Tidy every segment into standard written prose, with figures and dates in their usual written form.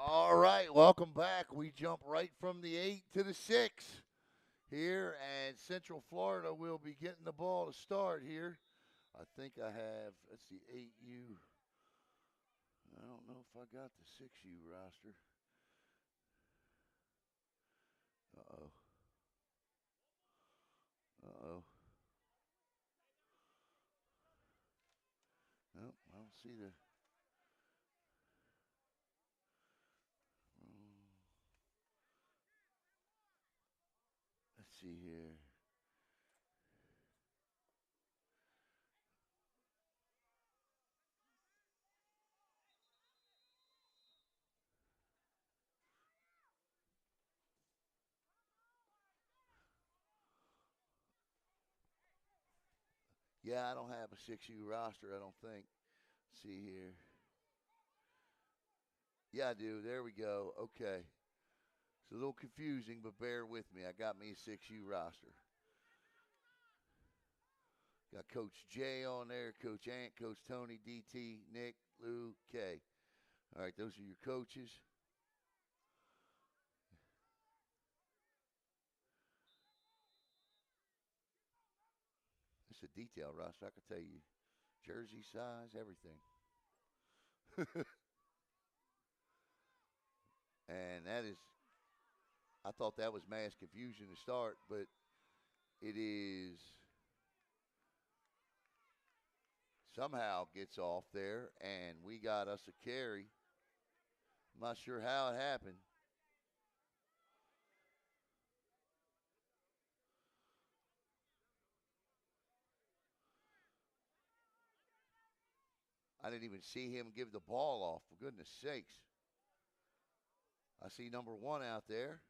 All right, welcome back. We jump right from the 8 to the 6 here, and Central Florida will be getting the ball to start here. I think I have, let's see, 8U. I don't know if I got the 6U roster. Uh-oh. Uh-oh. Nope, I don't see the. um, Let's see here. Yeah, I don't have a 6U roster, I don't think. See here. Yeah, I do. There we go. Okay. It's a little confusing, but bear with me. I got me a 6U roster. Got Coach Jay on there, Coach Ant, Coach Tony, DT, Nick, Lou, K. All right, those are your coaches. It's a detail roster. I can tell you jersey size, everything. And that is, I thought that was mass confusion to start, but it is somehow gets off there, and we got us a carry. I'm not sure how it happened. I didn't even see him give the ball off, for goodness sakes. I see number one out there.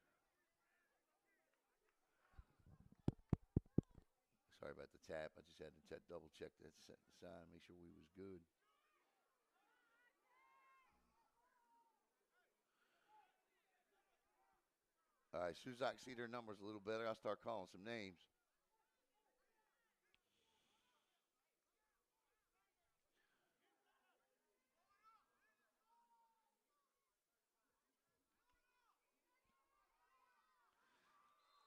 Sorry about the tap. I just had to double check that sign, make sure we was good. All right, as soon as I can see their numbers a little better, I'll start calling some names.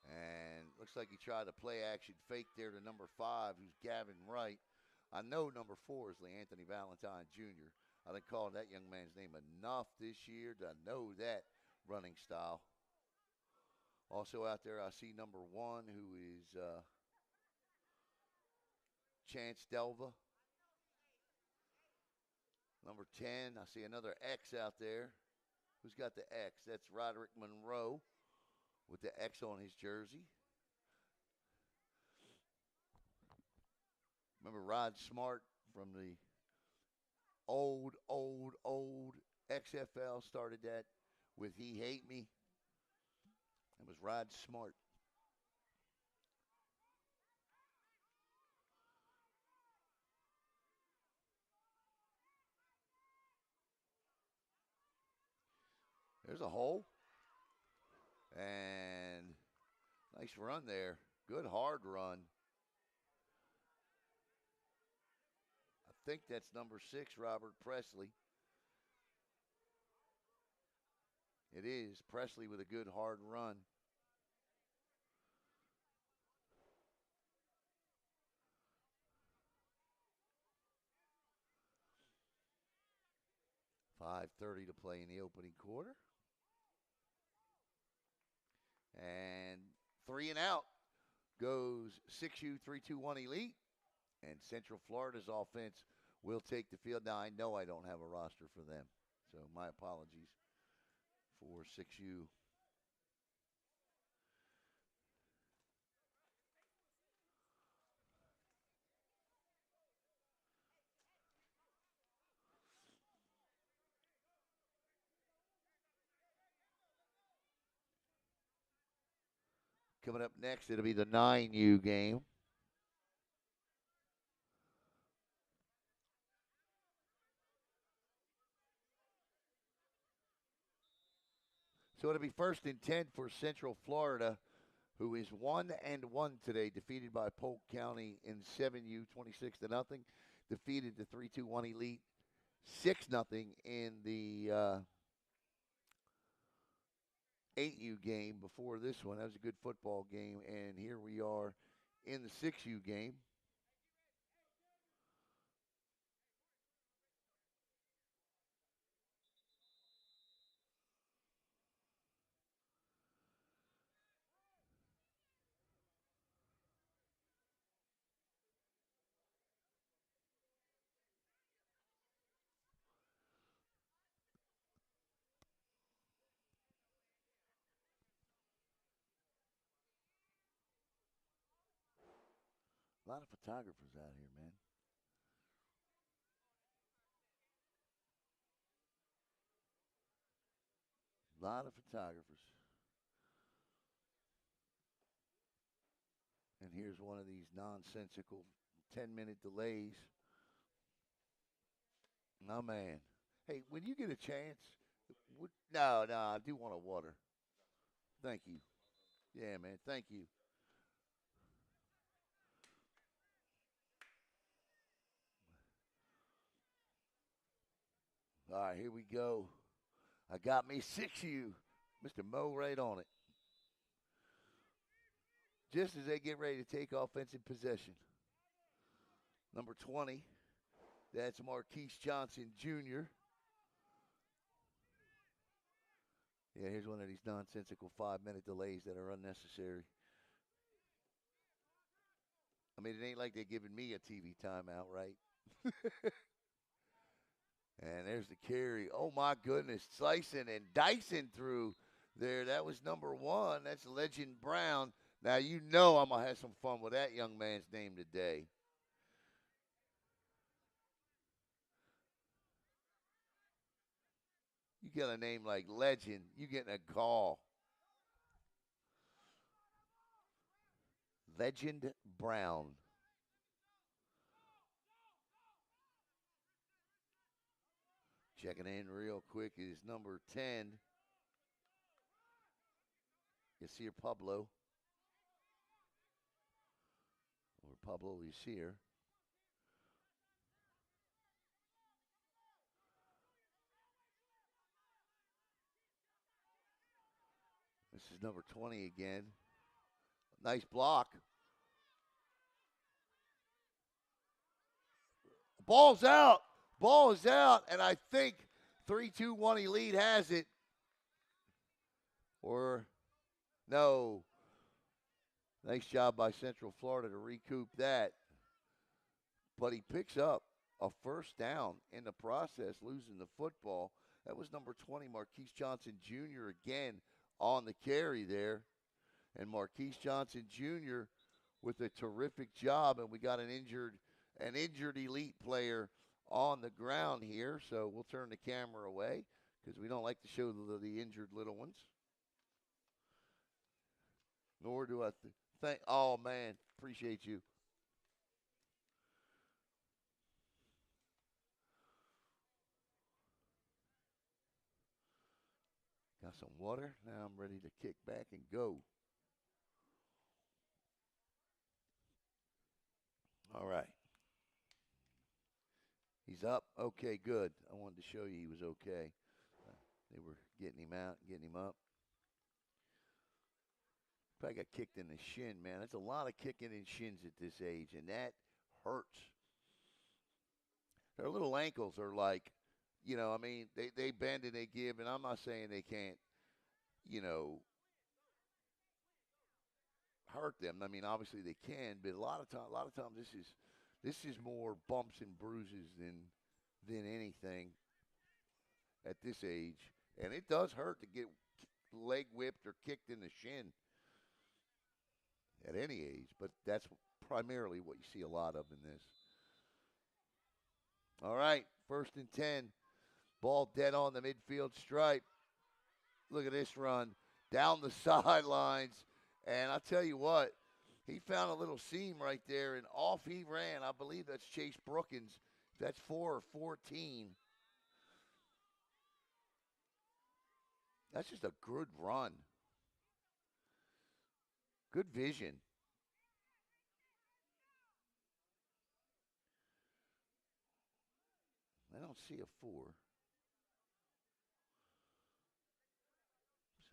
And looks like he tried to play action fake there to number five, who's Gavin Wright. I know number four is Lee Anthony Valentine Jr. I didn't call that young man's name enough this year to know that running style. Also out there, I see number one, who is Chance Delva. Number 10, I see another X out there. Who's got the X? That's Roderick Monroe with the X on his jersey. Remember Rod Smart from the old XFL started that with He Hate Me. It was Rod Smart. There's a hole. And nice run there. Good hard run. I think that's number 6, Robert Presley. It is. Presley with a good hard run. 5:30 to play in the opening quarter. And 3 and out goes 6U 3-2-1 Elite. And Central Florida's offense will take the field. Now, I know I don't have a roster for them, so my apologies for 6U. Coming up next, it'll be the 9U game. So it'll be 1st and 10 for Central Florida, who is 1-1 today, defeated by Polk County in 7U 26-0. Defeated the 3-2-1 Elite 6-0 in the 8U game before this one. That was a good football game. And here we are in the 6U game. A lot of photographers out here, man. A lot of photographers. And here's one of these nonsensical 10-minute delays. No, man. Hey, when you get a chance, no, I do want a water. Thank you. Yeah, man. Thank you. All right, here we go. I got me 6U. Mr. Mo right on it. Just as they get ready to take offensive possession. Number 20, that's Marquise Johnson Jr. Yeah, here's one of these nonsensical 5-minute delays that are unnecessary. I mean, it ain't like they're giving me a TV timeout, right? And there's the carry. Oh, my goodness. Slicing and dicing through there. That was number 1. That's Legend Brown. Now, you know I'm going to have some fun with that young man's name today. You get a name like Legend, you getting a call. Legend Brown. Checking in real quick is number 10. Yasir Pablo. Or Pablo Yasir. This is number 20 again. Nice block. Ball's out. Ball is out, and I think 3-2-1 Elite has it. Or, no. Nice job by Central Florida to recoup that. But he picks up a first down in the process, losing the football. That was number 20, Marquise Johnson Jr. again on the carry there. And Marquise Johnson Jr. with a terrific job, and we got an injured Elite player on the ground here. So we'll turn the camera away because we don't like to show the injured little ones. Nor do I think, oh, man, appreciate you. Got some water. Now I'm ready to kick back and go. All right. He's up. Okay, good. I wanted to show you he was okay. They were getting him out, getting him up. Probably got kicked in the shin, man. That's a lot of kicking in shins at this age, and that hurts. Their little ankles are like, I mean, they bend and they give, and I'm not saying they can't, you know, hurt them. I mean, obviously they can, but a lot of times this is more bumps and bruises than anything at this age, and it does hurt to get leg whipped or kicked in the shin at any age, but that's primarily what you see a lot of in this. All right, 1st and 10. Ball dead on the midfield stripe. Look at this run down the sidelines. And I'll tell you what, he found a little seam right there, and off he ran. I believe that's Chase Brookins. That's 4 or 14. That's just a good run. Good vision. I don't see a 4.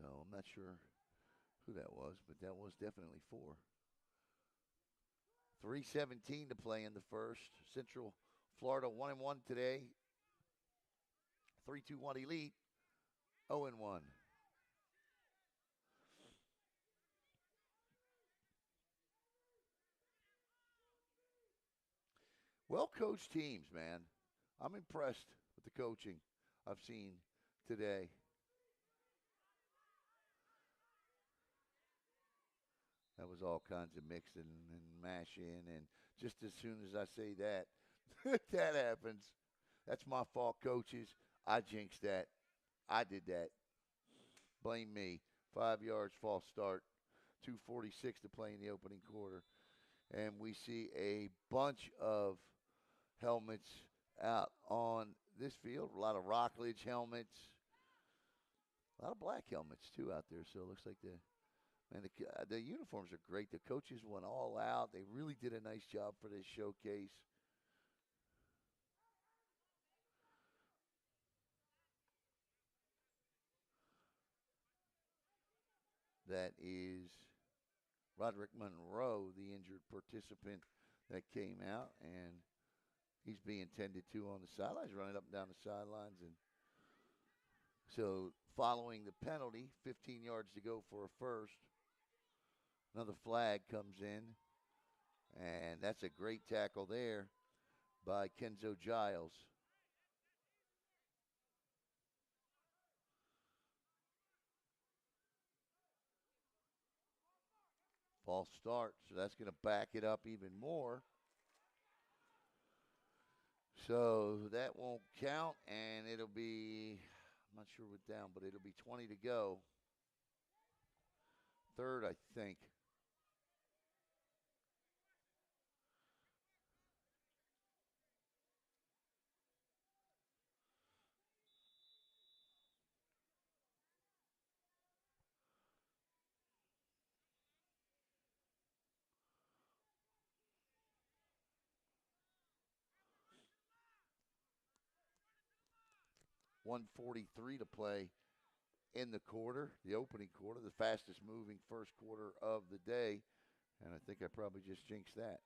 So So I'm not sure who that was, but that was definitely 4. 3:17 to play in the first. Central Florida 1-1 today. 3-2-1 Elite 0-1. Well-coached teams, man. I'm impressed with the coaching I've seen today. That was all kinds of mixing and mashing, and just as soon as I say that, that happens. That's my fault, coaches. I jinxed that. I did that. Blame me. 5 yards, false start. 2:46 to play in the opening quarter. And we see a bunch of helmets out on this field. A lot of Rockledge helmets. A lot of black helmets, too, out there. So it looks like the uniforms are great. The coaches went all out. They really did a nice job for this showcase. That is Roderick Monroe, the injured participant that came out, and he's being tended to on the sidelines, running up and down the sidelines. And so following the penalty, 15 yards to go for a first. Another flag comes in, and that's a great tackle there by Kenzo Giles. False start, so that's going to back it up even more. So that won't count, and it'll be, I'm not sure what down, but it'll be 20 to go. Third, I think. .143 to play in the quarter, the opening quarter, the fastest moving first quarter of the day. And I think I probably just jinxed that.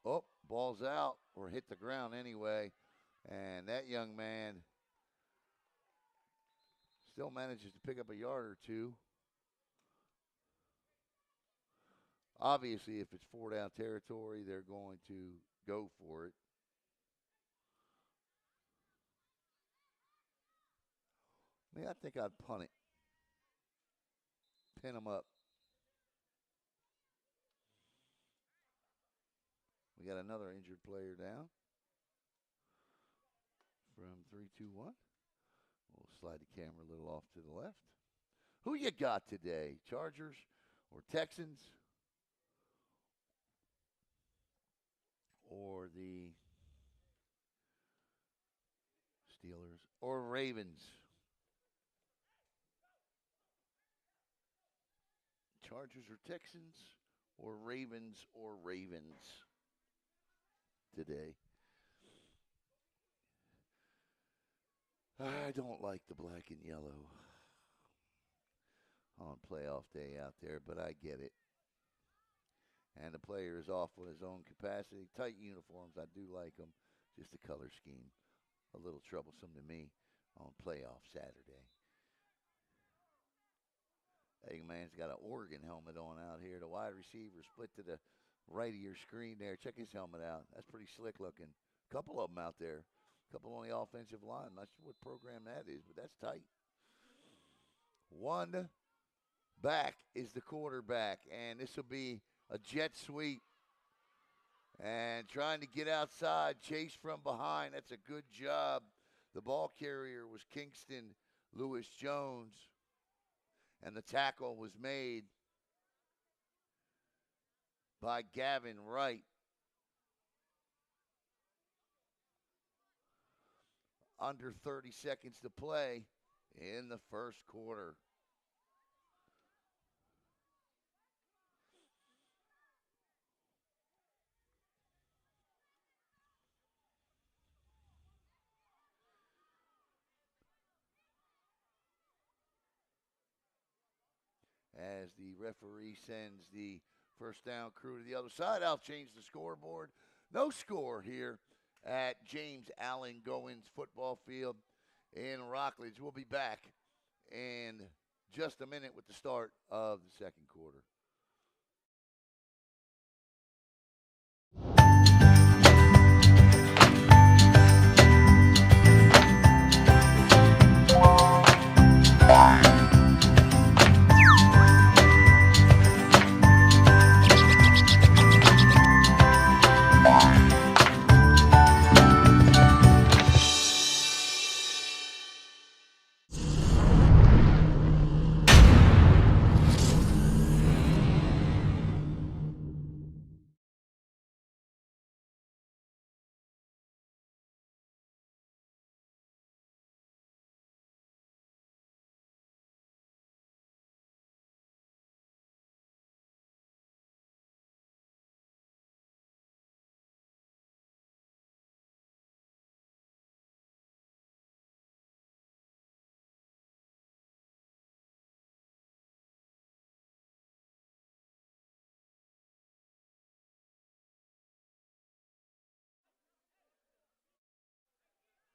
Oh, ball's out or hit the ground anyway. And that young man still manages to pick up a yard or two. Obviously, if it's 4-down territory, they're going to go for it. I think I'd punt it. Pin them up. We got another injured player down from 3-2-1. We'll slide the camera a little off to the left. Who you got today? Chargers or Texans? Or the Steelers or Ravens? Chargers or Texans or Ravens today? I don't like the black and yellow on playoff day out there, but I get it. And the player is off with his own capacity. Tight uniforms, I do like them. Just the color scheme, a little troublesome to me on playoff Saturday. Eggman's got an Oregon helmet on out here. The wide receiver split to the right of your screen there. Check his helmet out. That's pretty slick looking. A couple of them out there. A couple on the offensive line. Not sure what program that is, but that's tight. One back is the quarterback, and this will be a jet sweep. And trying to get outside, chase from behind. That's a good job. The ball carrier was Kingston Lewis Jones. And the tackle was made by Gavin Wright. Under 30 seconds to play in the first quarter. as the referee sends the first down crew to the other side. I'll change the scoreboard. No score here at James Allen Goins football field in Rockledge. We'll be back in just a minute with the start of the second quarter.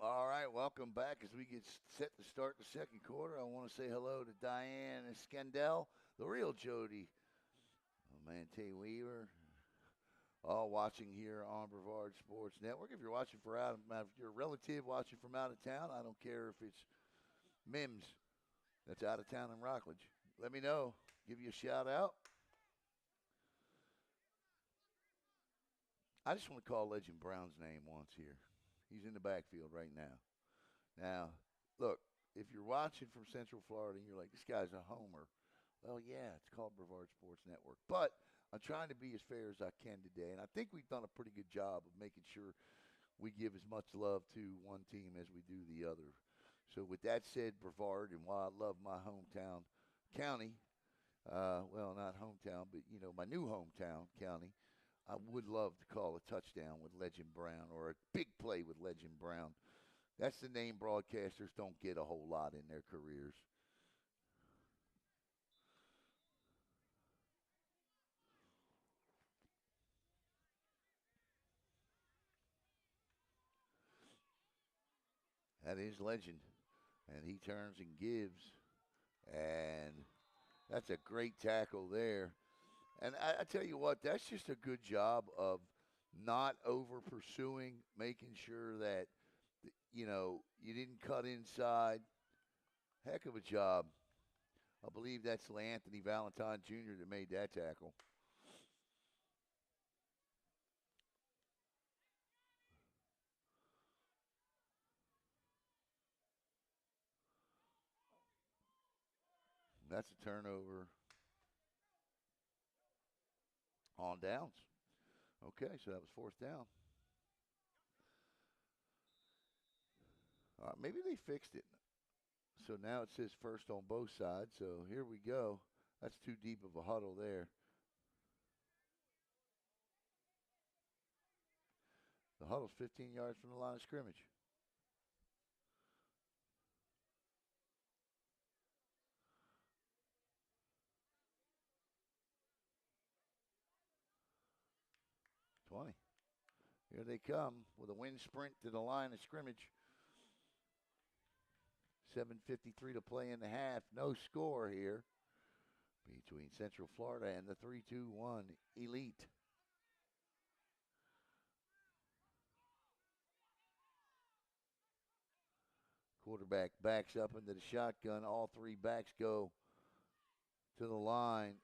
All right, welcome back as we get set to start the second quarter. I want to say hello to Diane Skendel, the real Jody, Tay Weaver, all watching here on Brevard Sports Network. If you're watching if you're a relative watching from out of town, I don't care if it's Mims that's out of town in Rockledge. Let me know. Give you a shout out. I just want to call Legend Brown's name once here. He's in the backfield right now. Now, look, if you're watching from Central Florida and you're like, this guy's a homer, well, yeah, it's called Brevard Sports Network. But I'm trying to be as fair as I can today, and I think we've done a pretty good job of making sure we give as much love to one team as we do the other. So with that said, Brevard, and while I love my hometown county, well, not hometown, but, my new hometown county, I would love to call a touchdown with Legend Brown or a big play with Legend Brown. That's the name broadcasters don't get a whole lot in their careers. That is Legend. And he turns and gives. And that's a great tackle there. And I tell you what, that's just a good job of not over pursuing, making sure that, you didn't cut inside. Heck of a job. I believe that's Anthony Valentine Jr. that made that tackle. That's a turnover on downs. Okay, so that was fourth down. Maybe they fixed it. So now it says first on both sides. So here we go. That's too deep of a huddle there. The huddle's 15 yards from the line of scrimmage. Here they come with a wind sprint to the line of scrimmage. 7:53 to play in the half. No score here between Central Florida and the 3-2-1 Elite. Quarterback backs up into the shotgun. All three backs go to the line.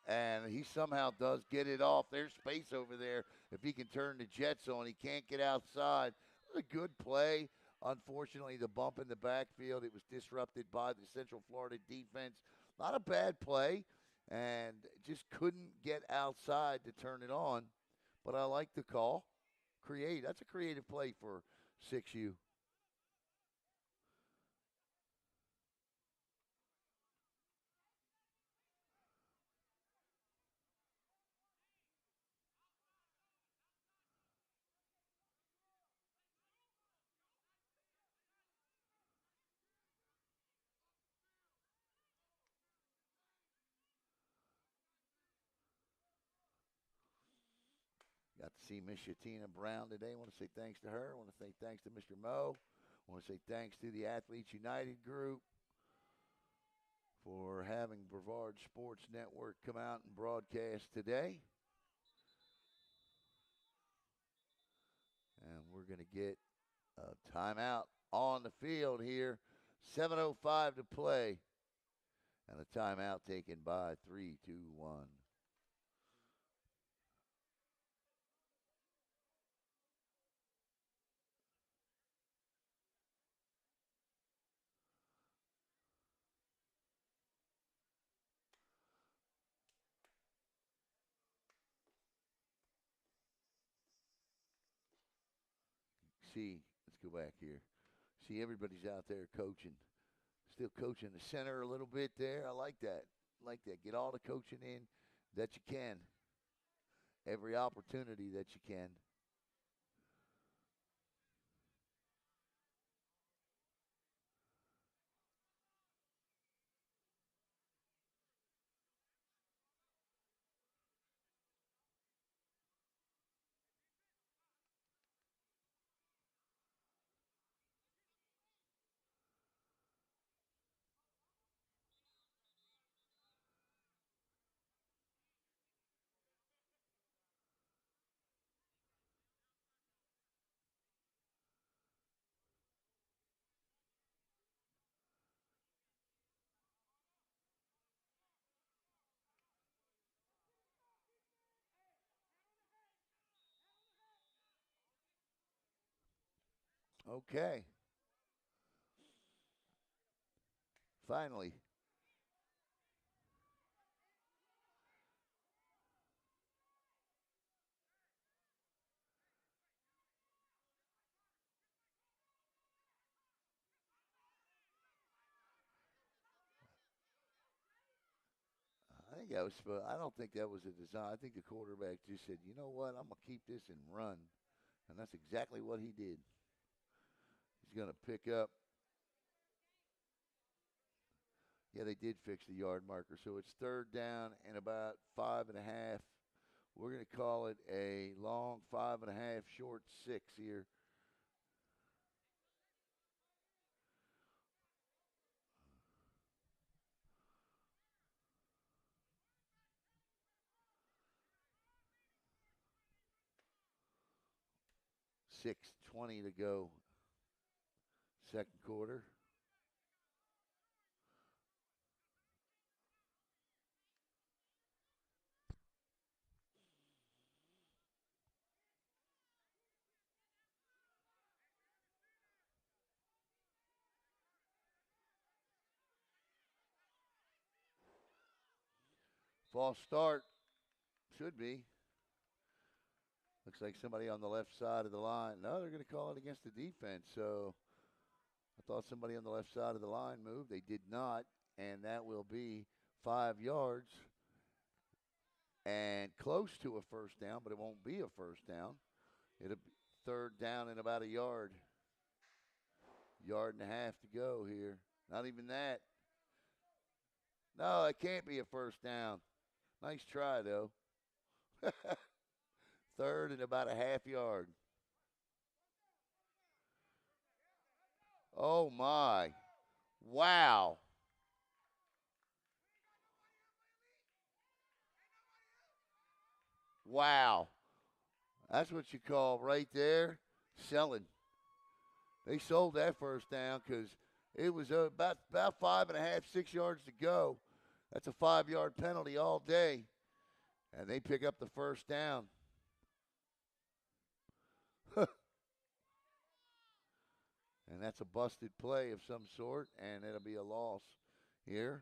And he somehow does get it off. There's space over there. If he can turn the jets on, he can't get outside. It was a good play. Unfortunately, the bump in the backfield, it was disrupted by the Central Florida defense. Not a bad play, and just couldn't get outside to turn it on. But I like the call. That's a creative play for 6U. Got to see Miss Shatina Brown today. I want to say thanks to her. I want to say thanks to Mr. Moe. I want to say thanks to the Athletes United group for having Brevard Sports Network come out and broadcast today. And we're going to get a timeout on the field here. 7:05 to play. And a timeout taken by 3-2-1. See, let's go back here. See, everybody's out there coaching. Still coaching the center a little bit there. I like that. Get all the coaching in that you can. Every opportunity that you can. Okay. Finally. I don't think that was a design. I think the quarterback just said, you know what, I'm going to keep this and run. And that's exactly what he did. He's going to pick up. Yeah, they did fix the yard marker. So it's third down and about 5.5. We're going to call it a long 5.5, short 6 here. $6:20 to go. Second quarter. False start. Should be. Looks like somebody on the left side of the line. No, they're going to call it against the defense. So I thought somebody on the left side of the line moved. They did not. And that will be 5 yards and close to a first down, but it won't be a first down. It'll be third down and about a yard. Yard and a half to go here. Not even that. No, it can't be a first down. Nice try, though. Third and about a half yard. Oh, my. Wow. Wow. That's what you call right there selling. They sold that first down because it was about 5.5, 6 yards to go. That's a 5-yard penalty all day. And they pick up the first down. And that's a busted play of some sort, and it'll be a loss here.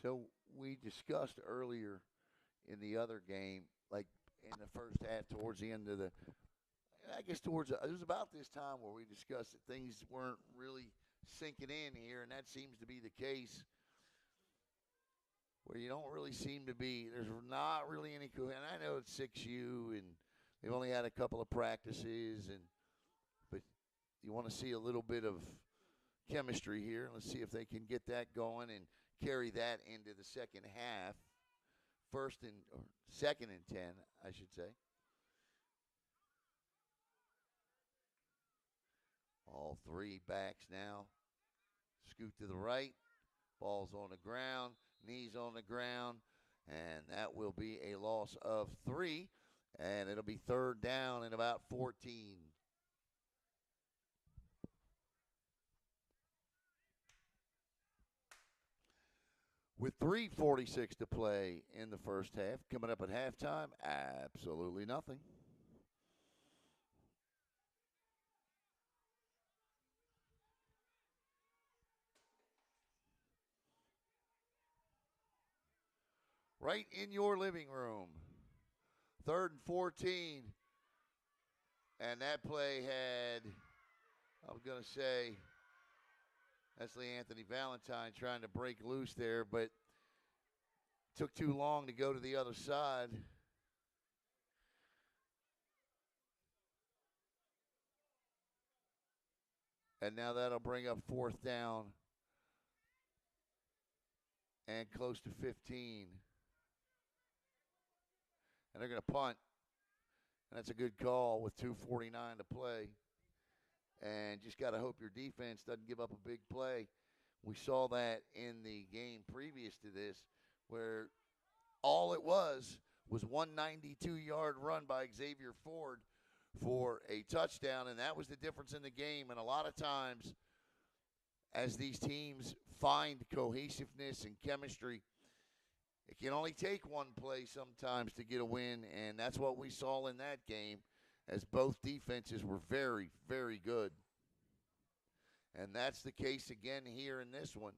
So we discussed earlier in the other game, like in the first half, towards the end of I guess it was about this time where we discussed that things weren't really sinking in here, and that seems to be the case where you don't really seem to be. There's not really any. And I know it's 6U, and they've only had a couple of practices, but you want to see a little bit of chemistry here. Let's see if they can get that going and carry that into the second half. Second and 10, I should say. All three backs now. Scoot to the right. Ball's on the ground. Knees on the ground. And that will be a loss of 3. And it'll be third down and about 14. With 3:46 to play in the first half, coming up at halftime, absolutely nothing. Right in your living room. Third and 14. And that play had, I was going to say, that's LeAnthony Valentine trying to break loose there, but took too long to go to the other side. And now that'll bring up fourth down and close to 15. And they're going to punt. And that's a good call with 2:49 to play. And just got to hope your defense doesn't give up a big play. We saw that in the game previous to this where all it was 192-yard run by Xavier Ford for a touchdown, and that was the difference in the game. And a lot of times as these teams find cohesiveness and chemistry, it can only take one play sometimes to get a win, and that's what we saw in that game as both defenses were very, very good. And that's the case again here in this one.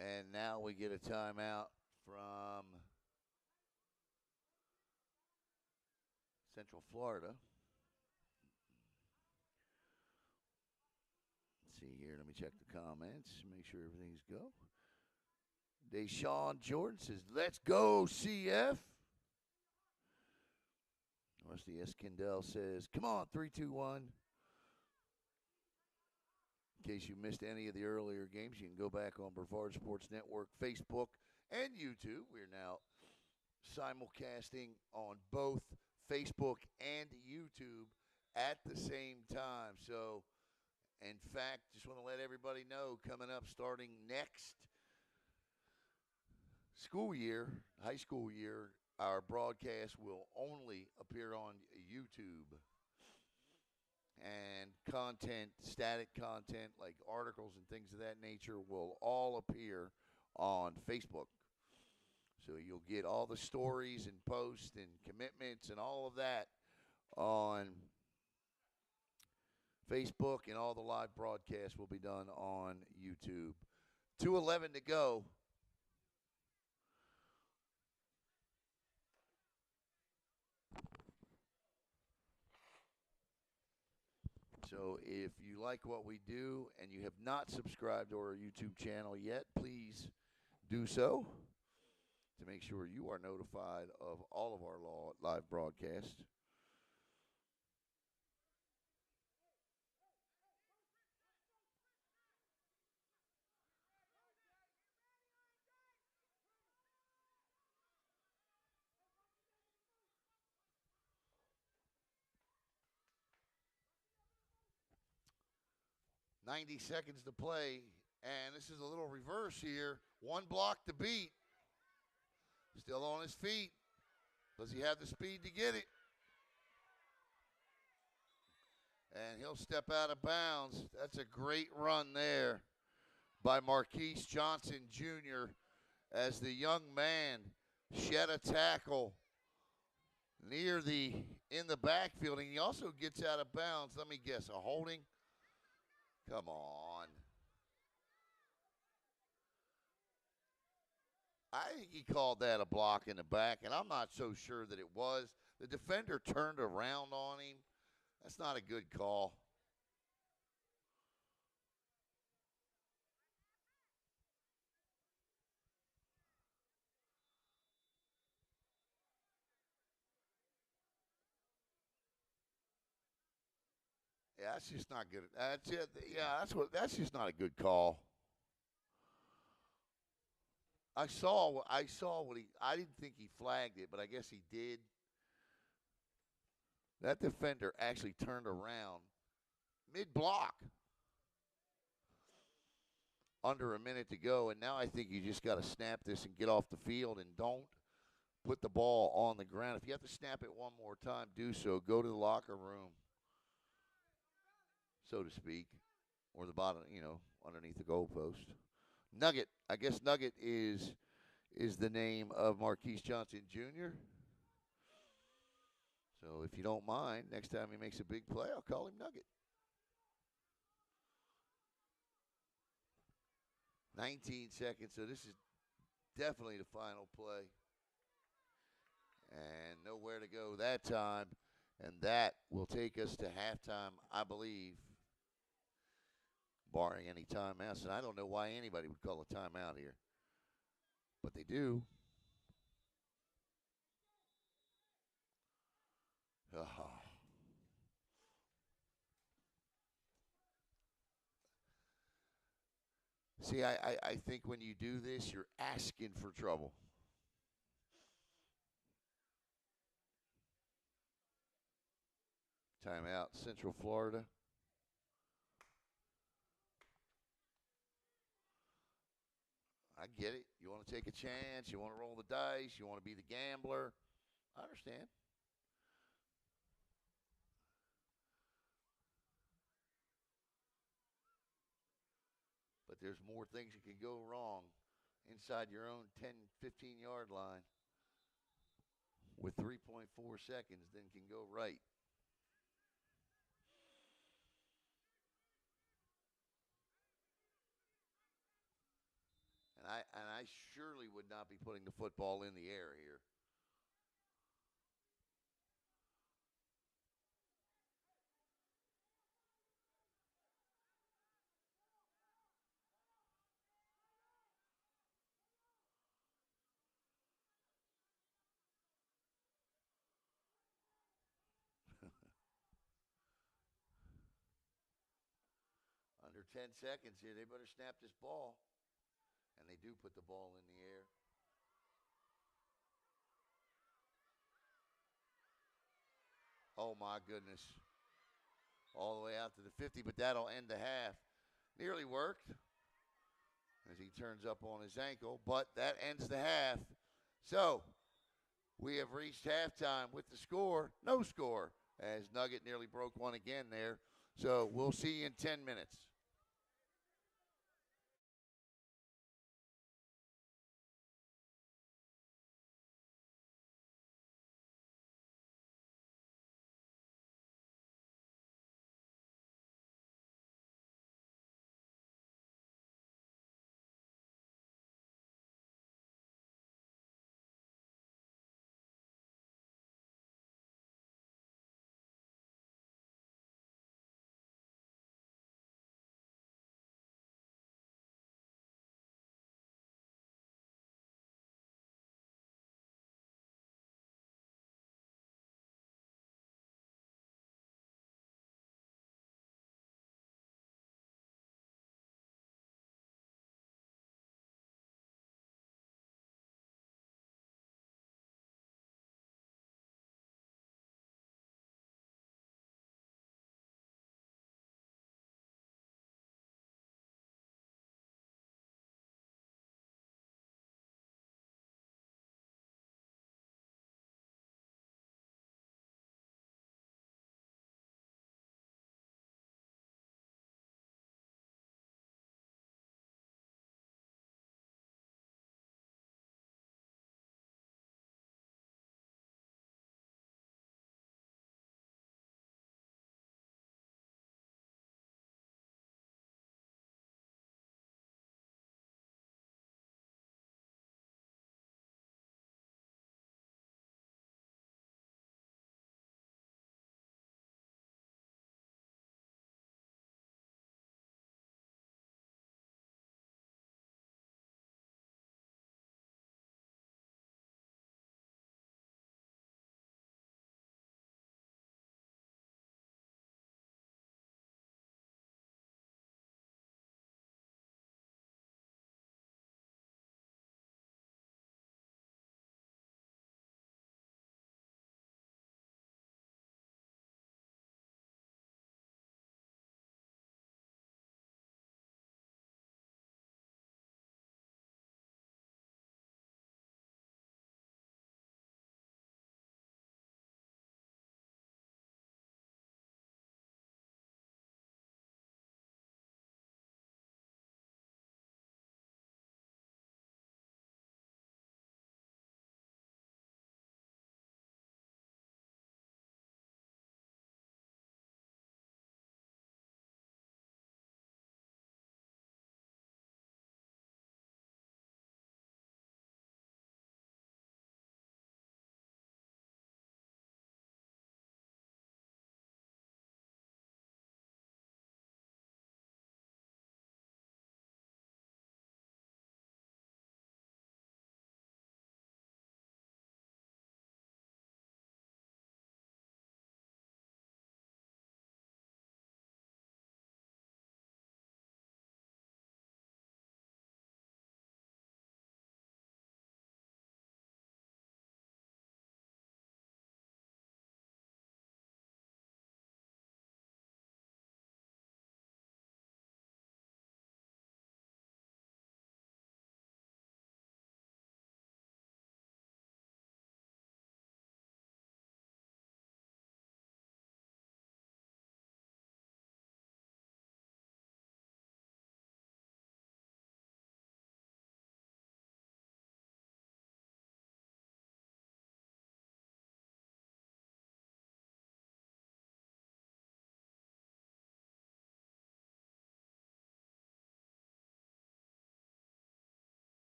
And now we get a timeout from Central Florida. Let's see here. Let me check the comments. Make sure everything's go. Deshaun Jordan says, "Let's go, CF." Rusty S. Kendall says, "Come on, 3-2-1." In case you missed any of the earlier games, you can go back on Brevard Sports Network, Facebook, and YouTube. We're now simulcasting on both Facebook and YouTube at the same time. So, in fact, just want to let everybody know, coming up starting next school year, high school year, our broadcast will only appear on YouTube. And content, static content like articles and things of that nature will all appear on Facebook. So you'll get all the stories and posts and commitments and all of that on Facebook, and all the live broadcasts will be done on YouTube. 2:11 to go. So if you like what we do and you have not subscribed to our YouTube channel yet, please do so to make sure you are notified of all of our live broadcasts. 90 seconds to play, and this is a little reverse here. One block to beat. Still on his feet. Does he have the speed to get it? And he'll step out of bounds. That's a great run there by Marquise Johnson Jr. as the young man shed a tackle in the backfield, and he also gets out of bounds. Let me guess, a holding? Come on. I think he called that a block in the back, and I'm not so sure that it was. The defender turned around on him. That's not a good call. Yeah, that's just not good. That's it. Yeah, that's just not a good call. I saw what I didn't think he flagged it, but I guess he did. That defender actually turned around mid-block. Under a minute to go, and now I think you just got to snap this and get off the field and don't put the ball on the ground. If you have to snap it one more time, do so. Go to the locker room, so to speak, or the bottom, underneath the goalpost. Nugget. I guess Nugget is the name of Marquise Johnson Jr. So if you don't mind, next time he makes a big play, I'll call him Nugget. 19 seconds, so this is definitely the final play. And nowhere to go that time. And that will take us to halftime, I believe, barring any timeouts. And I don't know why anybody would call a timeout here, but they do. See, I think when you do this, you're asking for trouble. Timeout, Central Florida. I get it. You want to take a chance. You want to roll the dice. You want to be the gambler. I understand. But there's more things that can go wrong inside your own 10, 15-yard line with 3.4 seconds than can go right. And I surely would not be putting the football in the air here. Under 10 seconds here, they better snap this ball. And they do put the ball in the air. Oh, my goodness. All the way out to the 50, but that'll end the half. Nearly worked as he turns up on his ankle, but that ends the half. So we have reached halftime with the score, no score, as Nugget nearly broke one again there. So we'll see you in 10 minutes.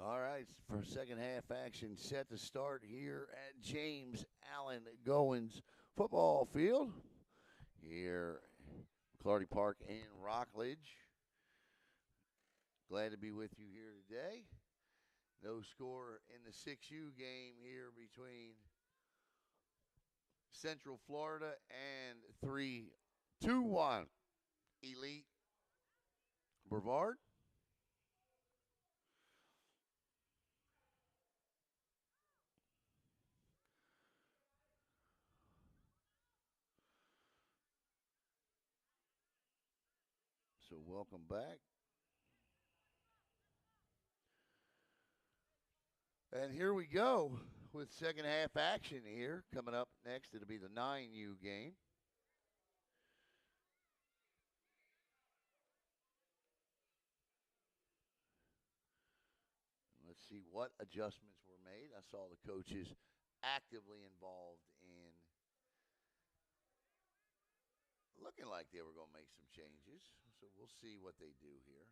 All right, for second half action set to start here at James Allen Goins Football Field here Clardy Park in Rockledge. Glad to be with you here today. No score in the 6U game here between Central Florida and 3-2-1 Elite Brevard. So welcome back. And here we go with second half action here. Coming up next, it'll be the 9U game. Let's see what adjustments were made. I saw the coaches actively involved in looking like they were going to make some changes. So we'll see what they do here.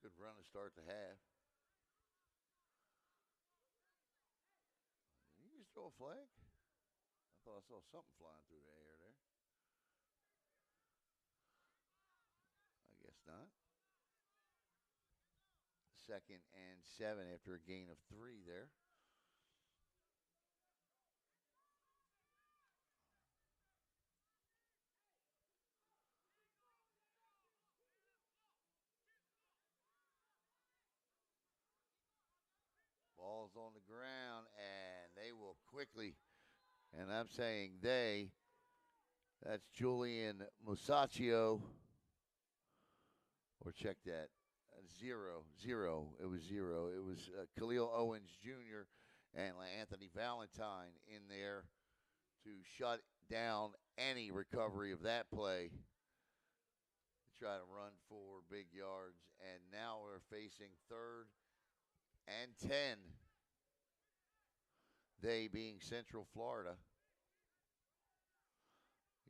Good run to start the half. Did you just throw a flag? I thought I saw something flying through the air there. I guess not. Second and 7 after a gain of 3 there. Ball's on the ground, and they will quickly, and I'm saying they, that's Julian Musacchio, or check that, 0. It was 0. It was Khalil Owens Jr. and Anthony Valentine in there to shut down any recovery of that play to try to run for big yards. And now we're facing third and 10, they being Central Florida.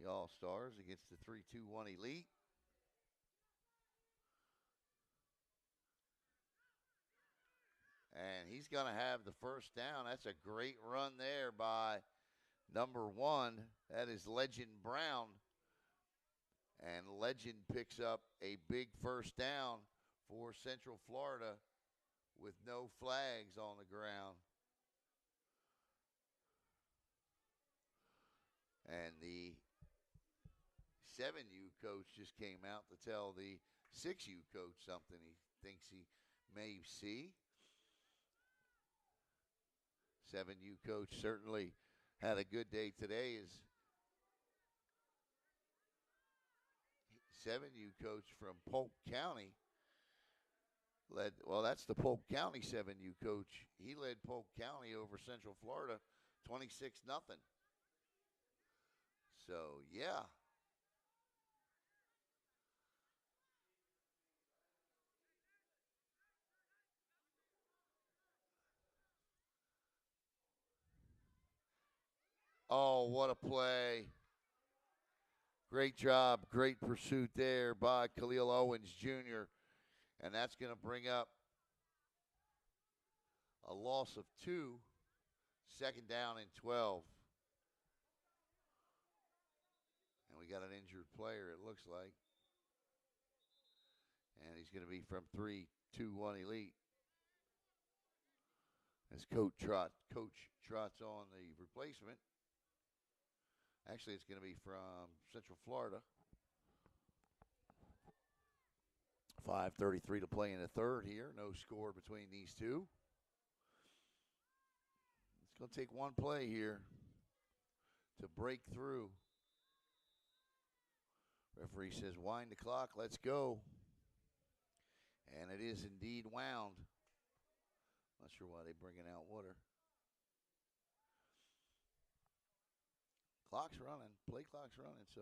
The All-Stars against the 3-2-1 Elite. And he's going to have the first down. That's a great run there by number 1. That is Legend Brown. And Legend picks up a big first down for Central Florida with no flags on the ground. And the 7U coach just came out to tell the 6U coach something he thinks he may see. 7U coach certainly had a good day today. Is 7U coach from Polk County led, well, that's the Polk County 7U coach. He led Polk County over Central Florida 26-0. So, yeah. Oh, what a play. Great job, great pursuit there by Khalil Owens Jr. And that's going to bring up a loss of 2, second down and 12. And we got an injured player, it looks like. And he's going to be from 3-2-1 Elite. As Coach trots on the replacement. Actually, it's going to be from Central Florida. 5:33 to play in the third here. No score between these two. It's going to take one play here to break through. Referee says, wind the clock, let's go. And it is indeed wound. Not sure why they're bringing out water. Clock's running. Play clock's running, so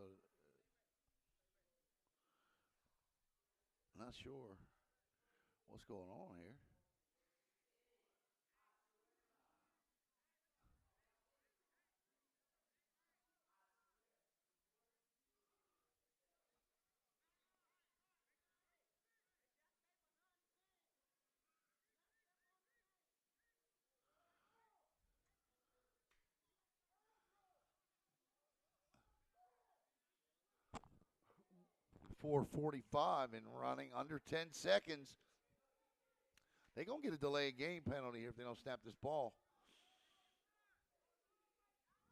not sure what's going on here. 4:45 and running, under 10 seconds. They're going to get a delayed game penalty here if they don't snap this ball.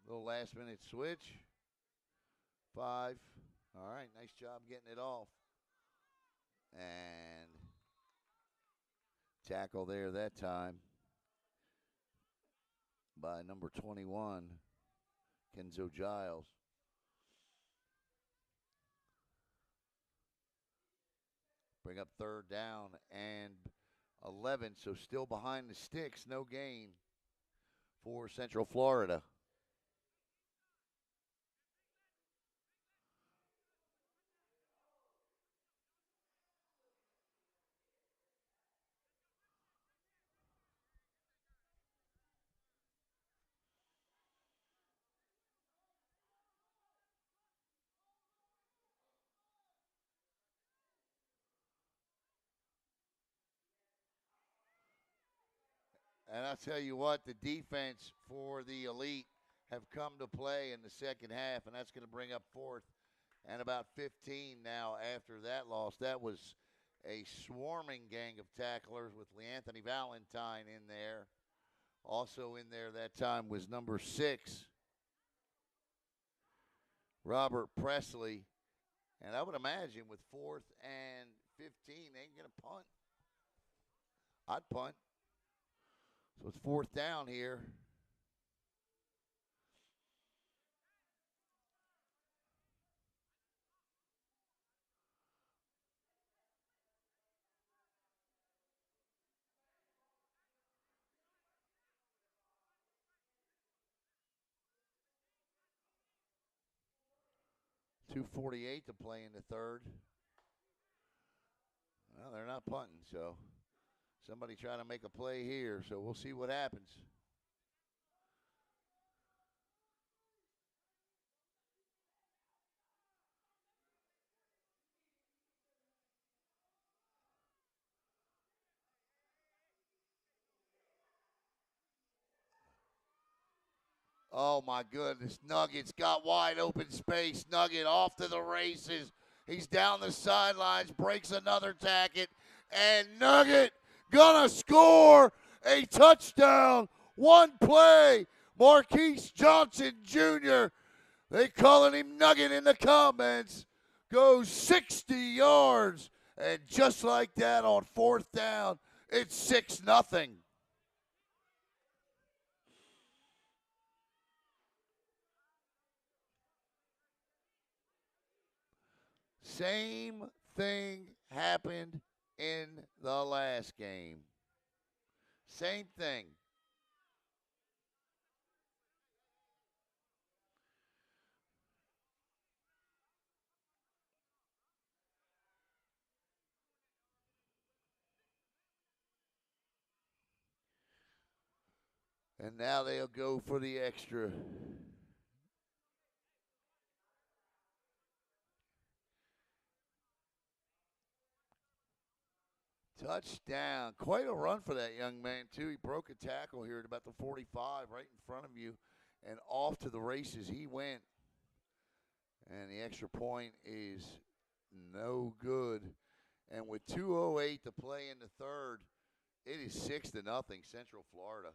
Little last-minute switch. 5. All right, nice job getting it off. And tackle there that time by number 21, Kenzo Giles. Bring up third down and 11, so still behind the sticks, no gain for Central Florida. And I'll tell you what, the defense for the Elite have come to play in the second half, and that's going to bring up fourth and about 15 now after that loss. That was a swarming gang of tacklers with LeAnthony Valentine in there. Also in there that time was number 6, Robert Presley. And I would imagine with fourth and 15, they ain't going to punt. I'd punt. So it's fourth down here. .248 to play in the third. Well, they're not punting, so somebody trying to make a play here, so we'll see what happens. Oh, my goodness. Nuggets got wide open space. Nugget off to the races. He's down the sidelines, breaks another tackle, and Nugget gonna score a touchdown. One play. Marquise Johnson Jr., they calling him Nugget in the comments, goes 60 yards. And just like that on fourth down, it's 6-0. Same thing happened in the last game. Same thing. And now they'll go for the extra. Touchdown. Quite a run for that young man, too. He broke a tackle here at about the 45, right in front of you, and off to the races he went. And the extra point is no good. And with 2:08 to play in the third, it is 6-0 Central Florida.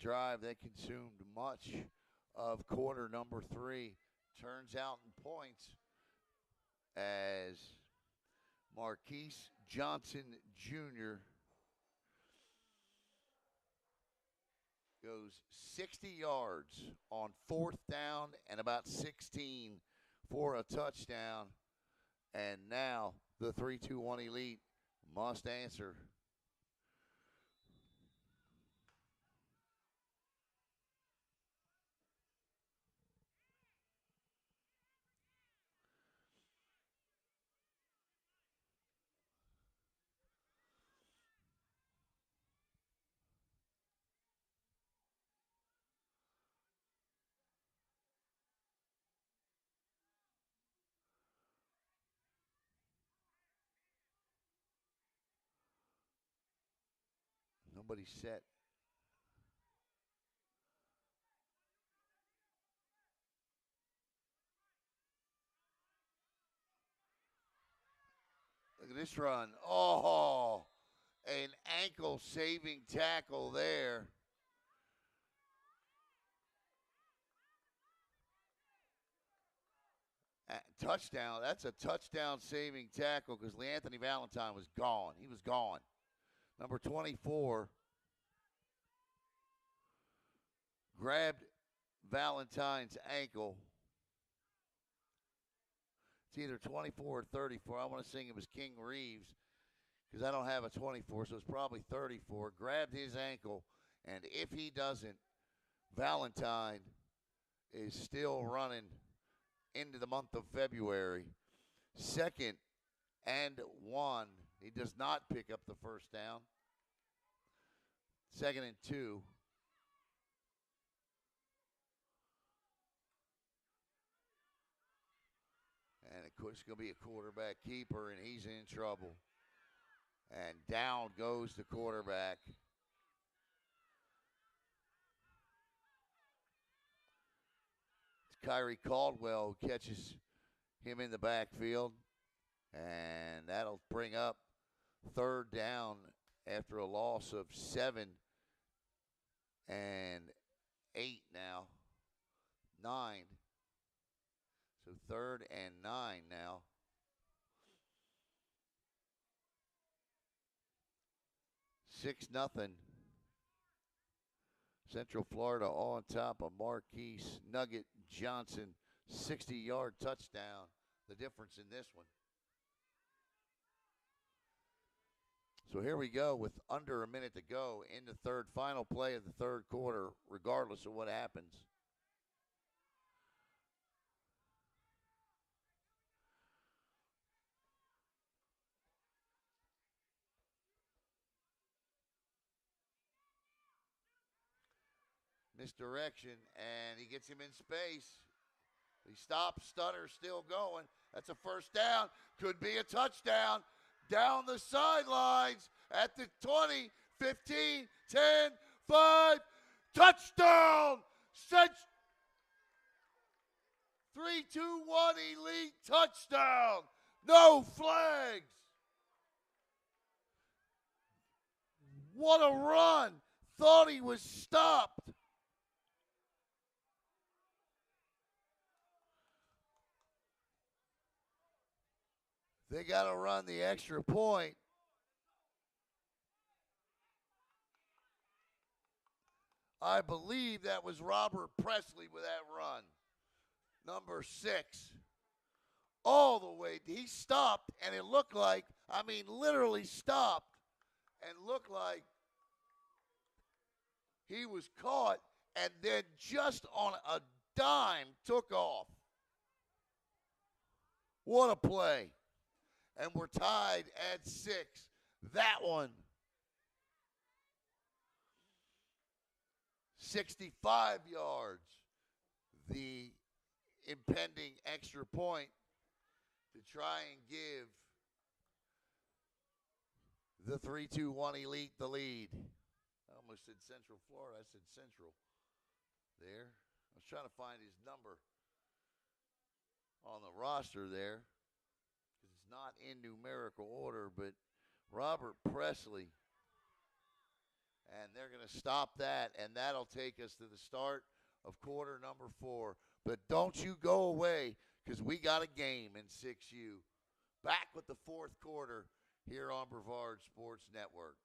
Drive that consumed much of quarter number 3 turns out in points as Marquise Johnson Jr. goes 60 yards on fourth down and about 16 for a touchdown. And now the 3-2-1 Elite must answer. Nobody set. Look at this run. Oh, an ankle saving tackle there. Touchdown. That's a touchdown saving tackle because LeAnthony Valentine was gone. He was gone. Number 24 grabbed Valentine's ankle. It's either 24 or 34. I want to say it was King Reeves because I don't have a 24, so it's probably 34. Grabbed his ankle, and if he doesn't, Valentine is still running into the month of February. 2nd and 1. He does not pick up the first down. 2nd and 2. And of course, it's going to be a quarterback keeper, and he's in trouble. And down goes the quarterback. It's Kyrie Caldwell who catches him in the backfield. And that'll bring up 3rd down after a loss of 7 and 8 now. 9. So 3rd and 9 now. Six nothing. Central Florida on top of Marquise Nugget Johnson. 60-yard touchdown. The difference in this one. So here we go with under a minute to go in the third, final play of the third quarter, regardless of what happens. Misdirection, and he gets him in space. He stops, stutter, still going. That's a first down. Could be a touchdown. Down the sidelines at the 20, 15, 10, 5. Touchdown! 3-2-1 elite touchdown. No flags. What a run. Thought he was stopped. They got to run the extra point. I believe that was Robert Presley with that run. Number 6. All the way. He stopped, and it looked like, literally stopped and looked like he was caught and then just on a dime took off. What a play. And we're tied at 6. That one. 65 yards. The impending extra point to try and give the 3-2-1 elite the lead. I almost said Central Florida. I said Central there. I was trying to find his number on the roster there. It's not in numerical order, but Robert Presley. And they're going to stop that, and that'll take us to the start of quarter number 4. But don't you go away, because we got a game in 6U. Back with the fourth quarter here on Brevard Sports Network.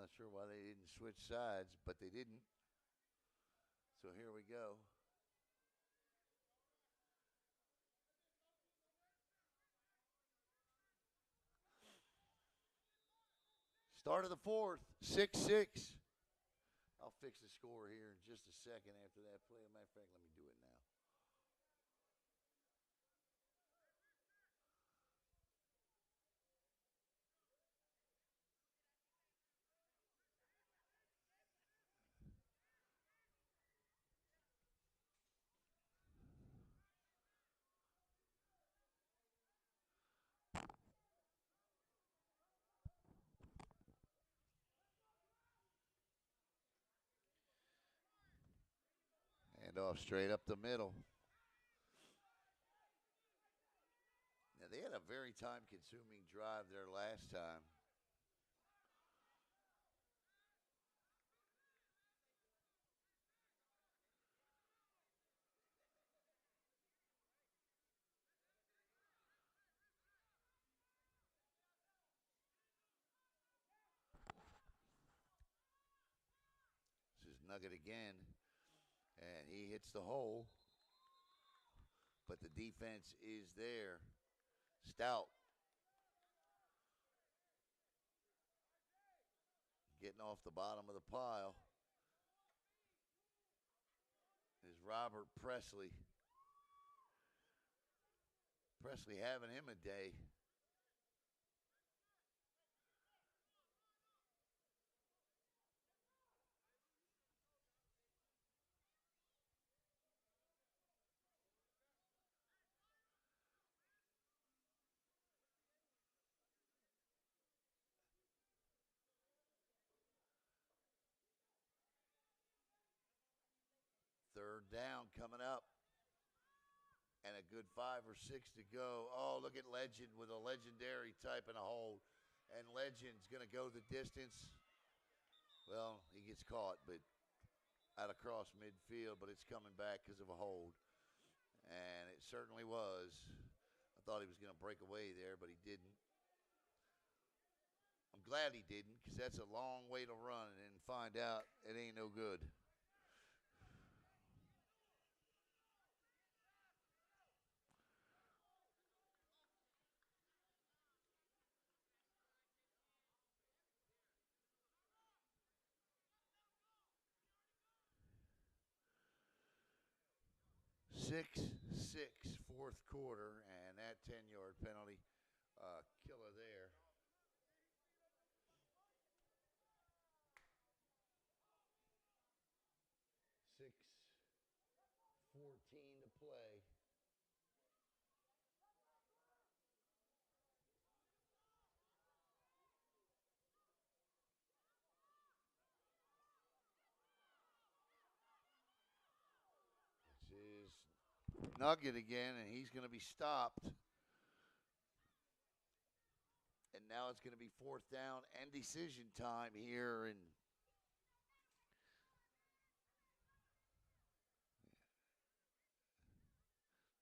not sure why they didn't switch sides, but they didn't. So here we go. Start of the fourth, 6-6. I'll fix the score here in just a second after that play. As a matter of fact, let me do it now. And off straight up the middle. Now, they had a very time-consuming drive there last time. This is Nugget again, and he hits the hole, but the defense is there. Stout getting off the bottom of the pile is Robert Presley. Presley having him a day. Third down coming up. And a good 5 or 6 to go. Oh, look at Legend with a legendary type and a hold. And Legend's going to go the distance. Well, he gets caught, but out across midfield, but it's coming back because of a hold. And it certainly was. I thought he was going to break away there, but he didn't. I'm glad he didn't because that's a long way to run and find out it ain't no good. 6-6, fourth quarter, and that 10-yard penalty killer there. 6:14 to play. This is Nugget again, and he's going to be stopped. And now it's going to be fourth down and decision time here. And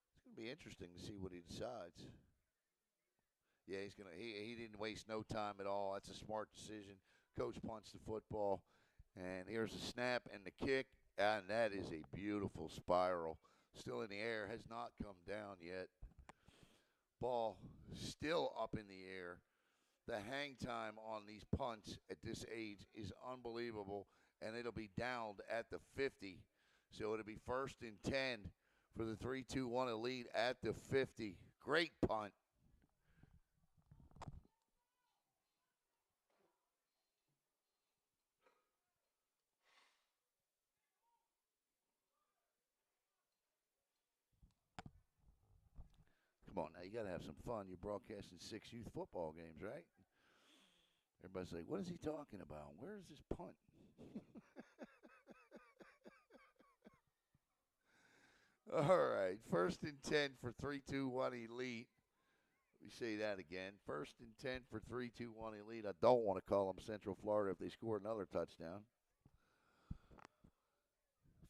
it's going to be interesting to see what he decides. Yeah, he's gonna. He didn't waste no time at all. That's a smart decision. Coach punts the football, and here's the snap and the kick, and that is a beautiful spiral. Still in the air, has not come down yet. Ball still up in the air. The hang time on these punts at this age is unbelievable, and it'll be downed at the 50. So it'll be 1st and 10 for the 3-2-1 Elite at the 50. Great punt. Come on now, you got to have some fun. You're broadcasting 6 youth football games, right? Everybody's like, what is he talking about? Where is this punt? All right, 1st and 10 for 3-2-1 Elite. Let me say that again. 1st and 10 for 3-2-1 Elite. I don't want to call them Central Florida if they score another touchdown.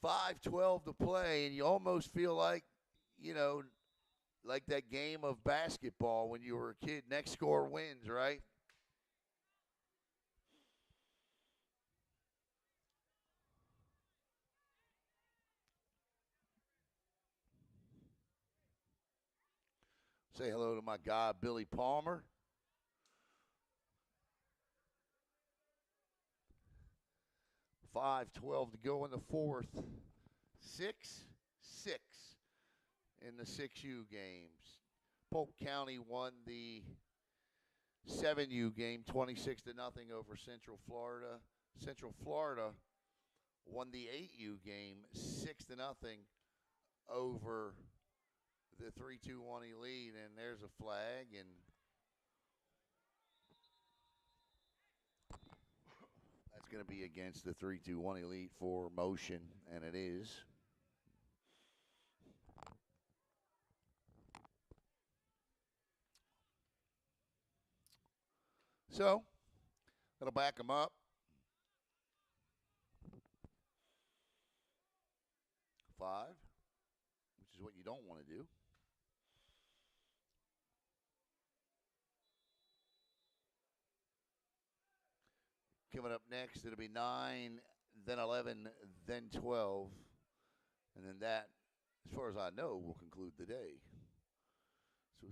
5:12 to play, and you almost feel like, like that game of basketball when you were a kid. Next score wins, right? Say hello to my guy, Billy Palmer. .5:12 to go in the fourth. 6-6 in the 6U games. Polk County won the 7U game 26-0 over Central Florida. Central Florida won the 8U game 6-0 over the 3-2-1 Elite, and there's a flag, and that's going to be against the 3-2-1 Elite for motion, and it is. So, that'll back them up. 5, which is what you don't want to do. Coming up next, it'll be 9, then 11, then 12. And then that, as far as I know, will conclude the day. So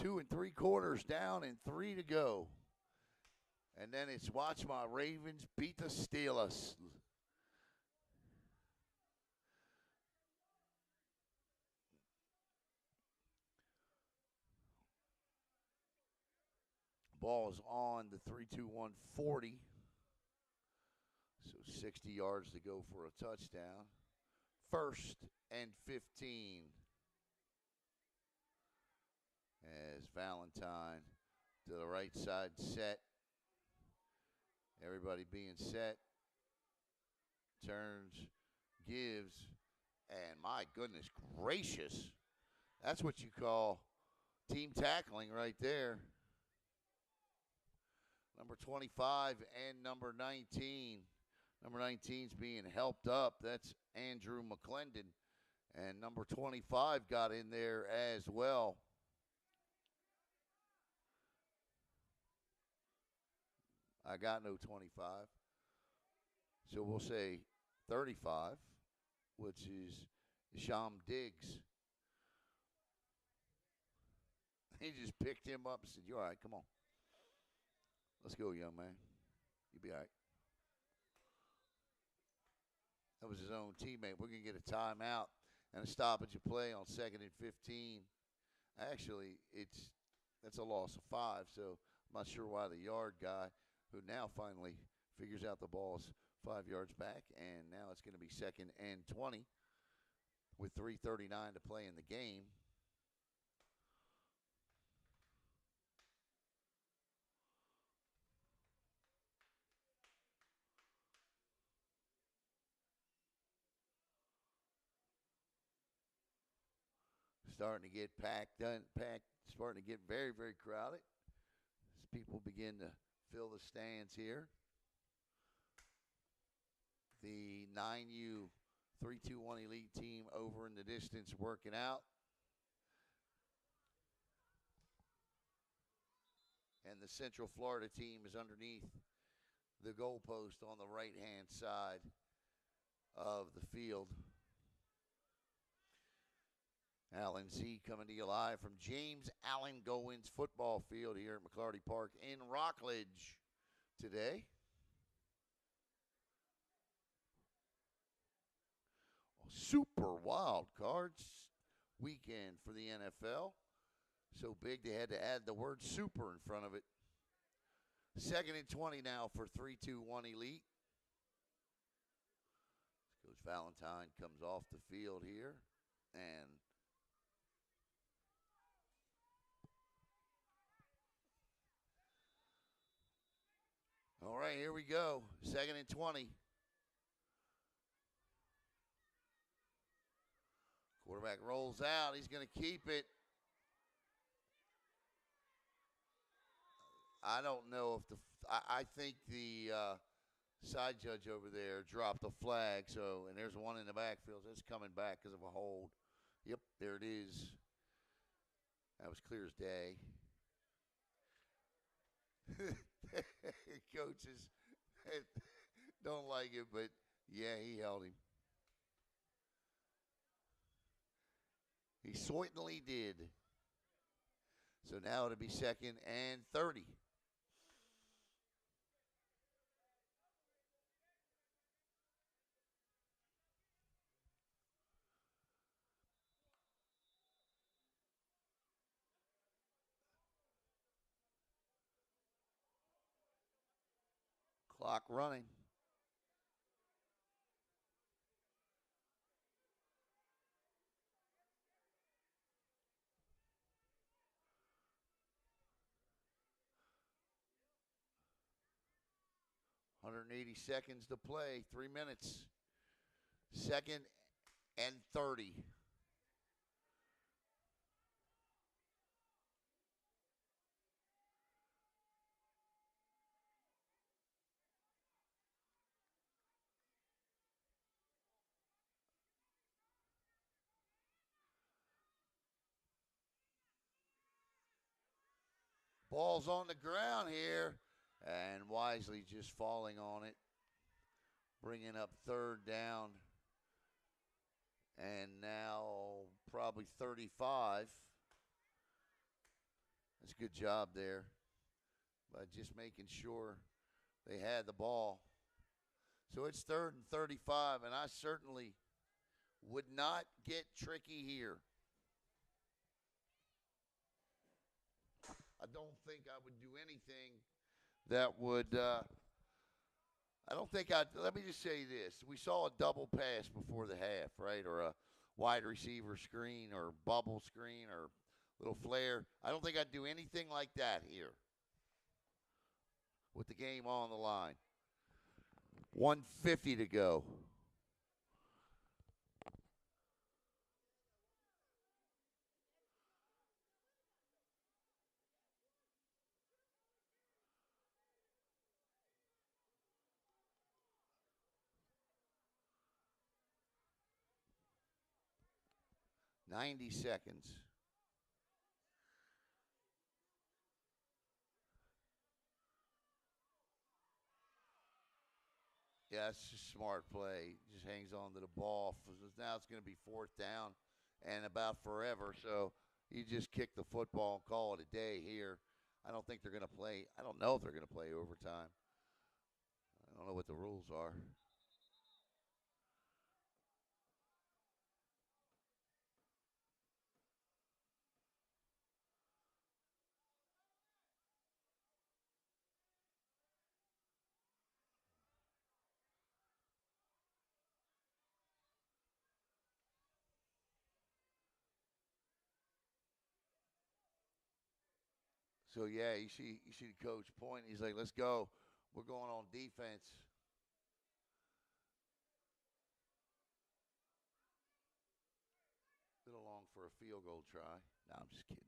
2 3/4 down and 3 to go. And then it's watch my Ravens beat the Steelers. Ball is on the 3-2-1 40. So 60 yards to go for a touchdown. 1st and 15. As Valentine to the right side set. Everybody being set. Turns, gives, and my goodness gracious. That's what you call team tackling right there. Number 25 and number 19. Number 19's being helped up. That's Andrew McClendon. And number 25 got in there as well. I got no 25. So we'll say 35, which is Sham Diggs. He just picked him up and said, "You're all right, come on. Let's go, young man. You'll be all right." That was his own teammate. We're going to get a timeout and a stoppage of play on 2nd and 15. Actually, that's a loss of 5, so I'm not sure why the yard guy, who now finally figures out the ball's 5 yards back, and now it's going to be 2nd and 20 with 3:39 to play in the game. Starting to get packed, starting to get very, very crowded as people begin to fill the stands here. The 9U 3-2-1 Elite team over in the distance working out. And the Central Florida team is underneath the goalpost on the right-hand side of the field. Alan Z coming to you live from James Allen Goins Football Field here at McClarty Park in Rockledge today. Super wild cards weekend for the NFL. So big they had to add the word super in front of it. 2nd and 20 now for 3-2-1 Elite. Coach Valentine comes off the field here, and all right, here we go. 2nd and 20. Quarterback rolls out. He's going to keep it. I don't know if I think the side judge over there dropped a flag. So, and there's one in the backfield. It's coming back because of a hold. Yep, there it is. That was clear as day. Coaches don't like it, but yeah, he held him. He certainly did. So now it'll be 2nd and 30. Clock running. .180 to play. 3 minutes. 2nd and 30. Ball's on the ground here, and Wisely just falling on it, bringing up 3rd down, and now probably 35. That's a good job there, but just making sure they had the ball. So it's 3rd and 35, and I certainly would not get tricky here. I don't think I would do anything that would. I don't think I'd. Let me just say this: we saw a double pass before the half, right, or a wide receiver screen, or bubble screen, or little flare. I don't think I'd do anything like that here with the game on the line. 150 to go. .90 seconds. Yeah, it's just smart play. Just hangs on to the ball. Now it's going to be 4th down and about forever. So you just kick the football and call it a day here. I don't think they're going to play. I don't know if they're going to play overtime. I don't know what the rules are. So yeah, you see the coach point. He's like, "Let's go. We're going on defense." A little long for a field goal try. No, I'm just kidding.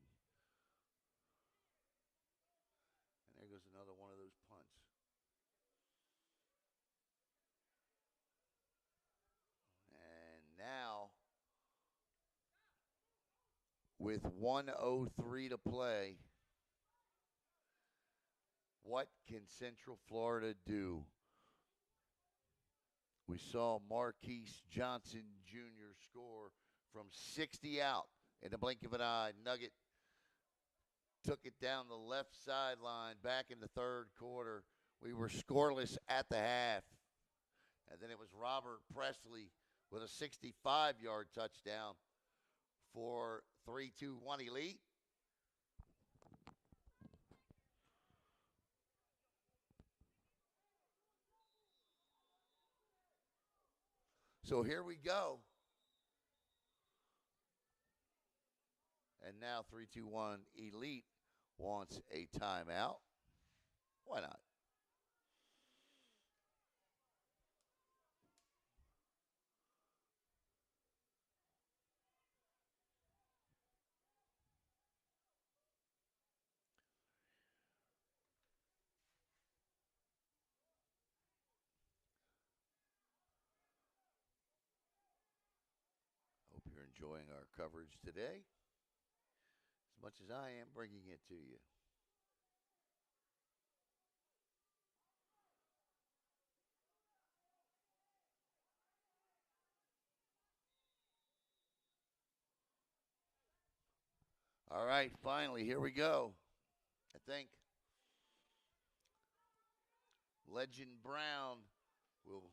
And there goes another one of those punts. And now, with 1:03 to play, what can Central Florida do? We saw Marquise Johnson Jr. score from 60 out in the blink of an eye. Nugget took it down the left sideline back in the 3rd quarter. We were scoreless at the half. And then it was Robert Presley with a 65-yard touchdown for 3-2-1 Elite. So here we go. And now 3-2-1 Elite wants a timeout. Why not? Hope you're enjoying our coverage today as much as I am bringing it to you. All right, finally, here we go. I think Legend Brown will.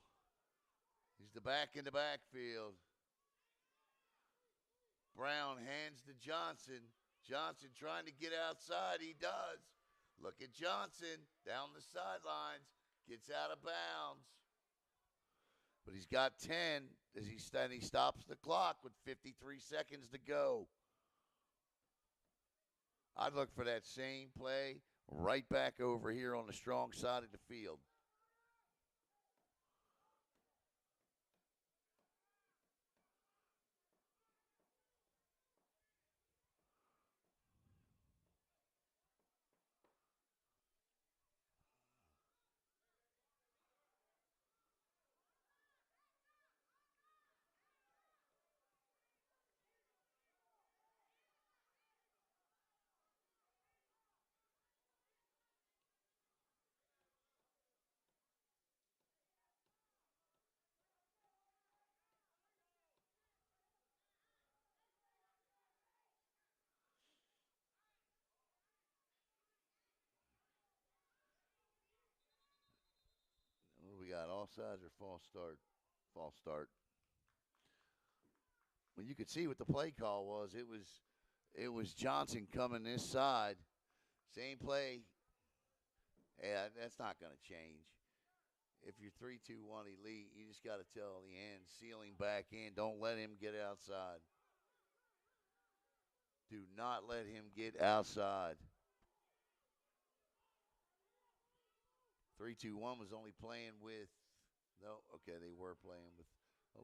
He's the back in the backfield. Brown hands to Johnson. Johnson trying to get outside. He does. Look at Johnson down the sidelines. Gets out of bounds. But he's got 10 as he stops the clock with 53 seconds to go. I'd look for that same play right back over here on the strong side of the field. What do we got? Offsides or false start? False start. Well, you could see what the play call was. It was Johnson coming this side. Same play. Yeah, that's not going to change. If you're 3-2-1 elite, you just got to tell the end, sealing back in. Don't let him get outside. Do not let him get outside. 3-2-1 was only playing with, no, okay, they were playing with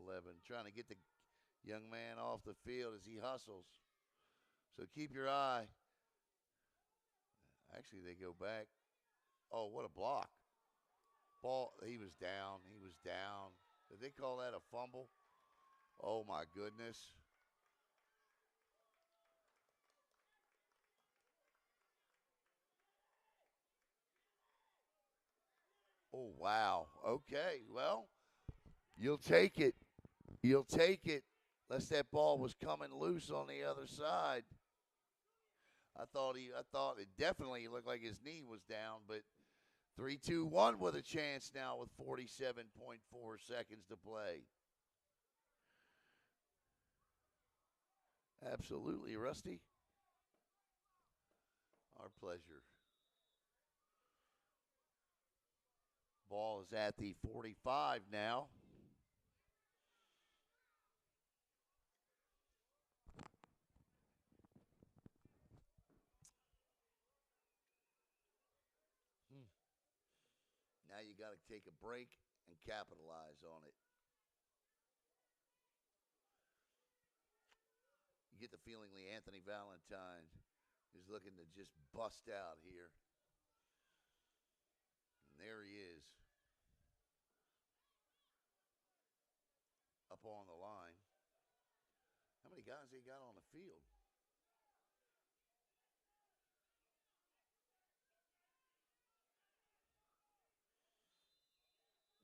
11. Trying to get the young man off the field as he hustles. So keep your eye. Actually, they go back. Oh, what a block. Ball, he was down. He was down. Did they call that a fumble? Oh, my goodness. Oh, wow. Okay, well, you'll take it. You'll take it. Unless that ball was coming loose on the other side. I thought it definitely looked like his knee was down, but 3-2-1 with a chance now with 47.4 seconds to play. Absolutely, Rusty. Our pleasure. Ball is at the 45 now. Now you got to take a break and capitalize on it. You get the feeling Anthony Valentine is looking to just bust out here. And there he is. Up on the line. How many guys they got on the field?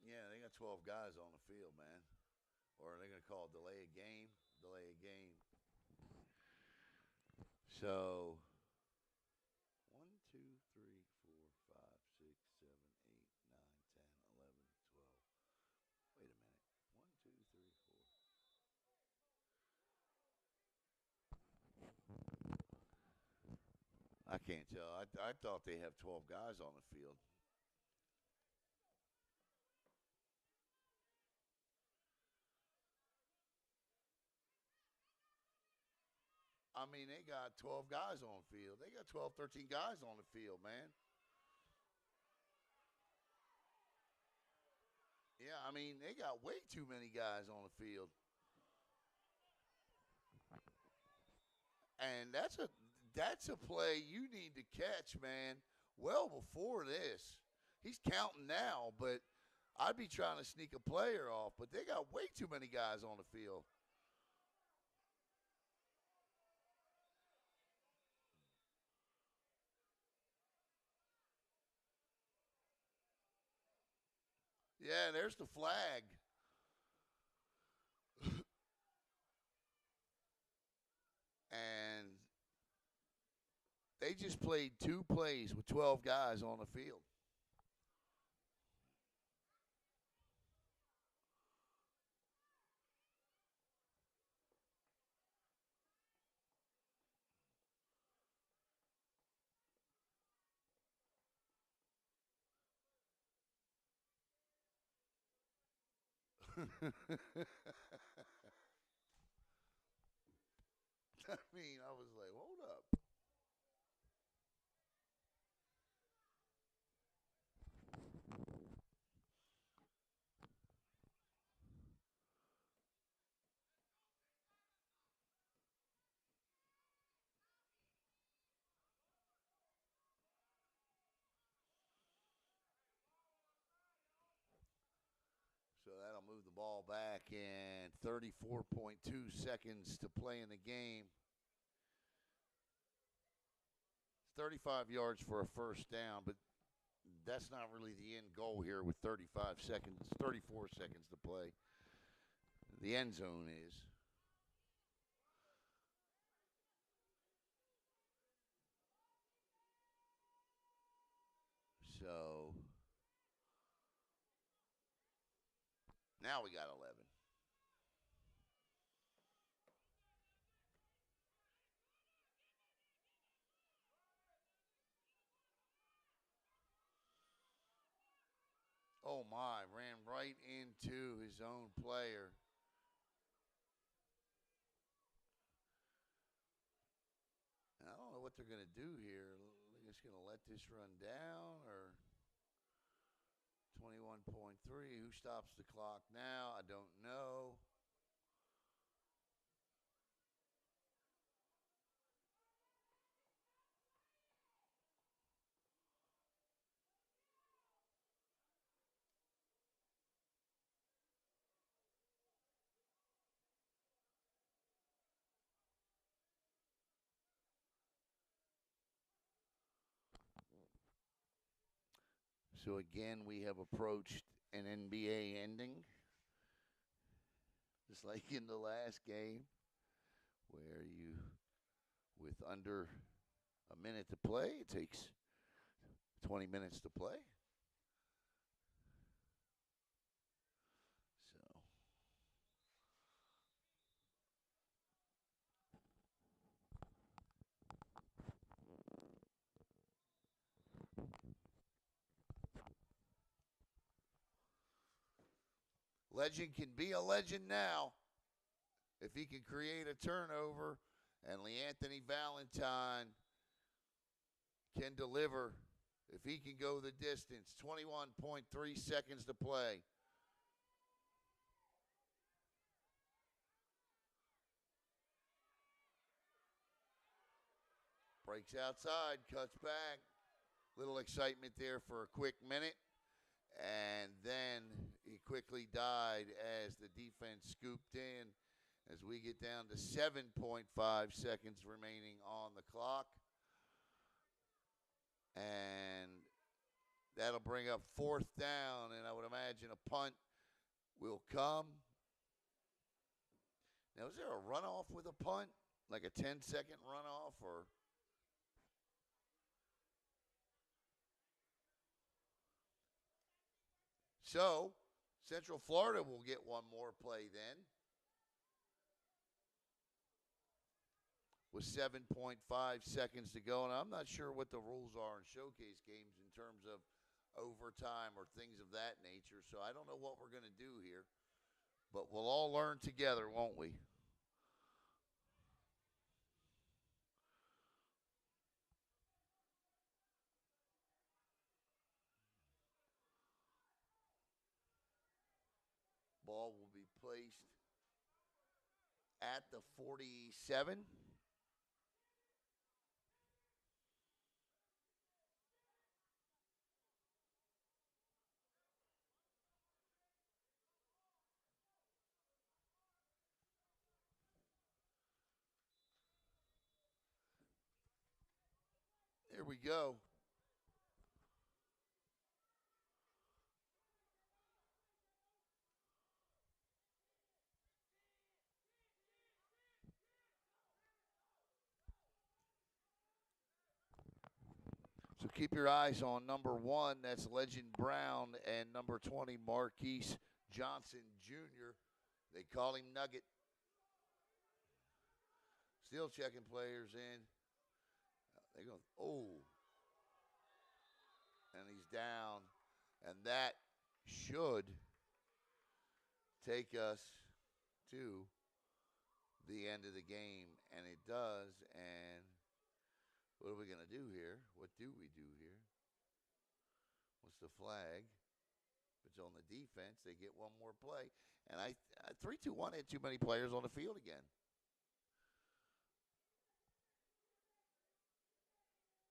Yeah, they got 12 guys on the field, man. Or are they going to call it delay a game? Delay a game. So, 1, 2, 3, 4, 5, 6, 7, 8, 9, 10, 11, 12. Wait a minute. 1, 2, 3, 4. I can't tell. I thought they have 12 guys on the field. I mean, they got 12 guys on the field. They got 12, 13 guys on the field, man. Yeah, I mean, they got way too many guys on the field. And that's a play you need to catch, man, well before this. He's counting now, but I'd be trying to sneak a player off, but they got way too many guys on the field. Yeah, there's the flag. And They just played 2 plays with 12 guys on the field. I mean, I was like, hold up. So that'll move the ball back, and 34.2 seconds to play in the game. 35 yards for a first down, but that's not really the end goal here with 35 seconds, 34 seconds to play. The end zone is. So now we got 11. Oh my, ran right into his own player. I don't know what they're going to do here. They're just going to let this run down, or 21.3. Who stops the clock now? I don't know. So again, we have approached an NBA ending, just like in the last game, where you, with under a minute to play, it takes 20 minutes to play. So legend can be a legend now if he can create a turnover, and LeAnthony Valentine can deliver. If he can go the distance, 21.3 seconds to play. Breaks outside, cuts back. Little excitement there for a quick minute. And then he quickly died as the defense scooped in as we get down to 7.5 seconds remaining on the clock. And that'll bring up 4th down, and I would imagine a punt will come. Now, is there a runoff with a punt? Like a 10-second runoff, or? So, Central Florida will get one more play then, with 7.5 seconds to go. And I'm not sure what the rules are in showcase games in terms of overtime or things of that nature. So I don't know what we're going to do here. But we'll all learn together, won't we? Ball will be placed at the 47. There we go. keep your eyes on number 1. That's Legend Brown, and number 20, Marquise Johnson Jr. They call him Nugget. Still checking players in. They go, oh. And he's down. And that should take us to the end of the game. And it does. And what are we going to do here? What do we do here? What's the flag? If it's on the defense, they get one more play. And 3-2-1 had too many players on the field again.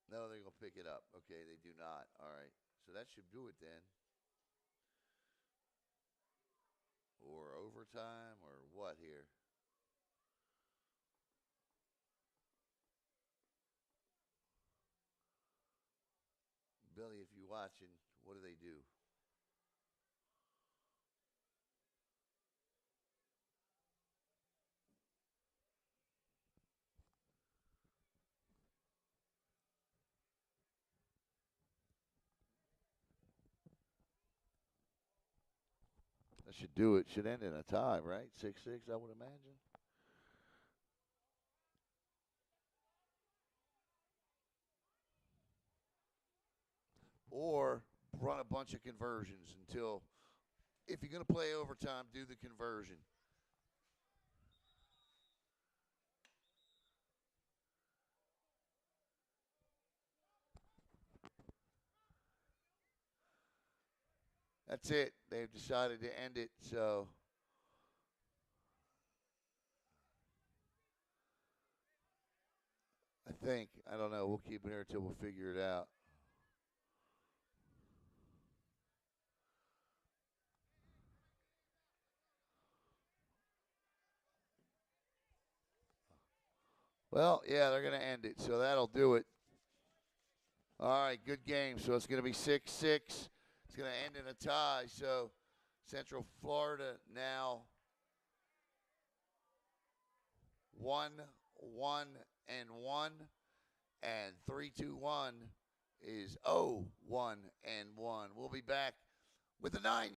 No, they're going to pick it up. Okay, they do not. All right. So that should do it then. Or overtime or what here? Billy, if you're watching, what do they do? That should do it. Should end in a tie, right? 6-6, I would imagine. Or run a bunch of conversions until, if you're going to play overtime, do the conversion. That's it. They've decided to end it, so I think, I don't know, we'll keep it here until we'll figure it out. Well, yeah, they're going to end it, so that'll do it. All right, good game. So it's going to be 6-6. It's going to end in a tie. So Central Florida now 1-1-1, and 3-2-1 is 0-1-1. We'll be back with the 9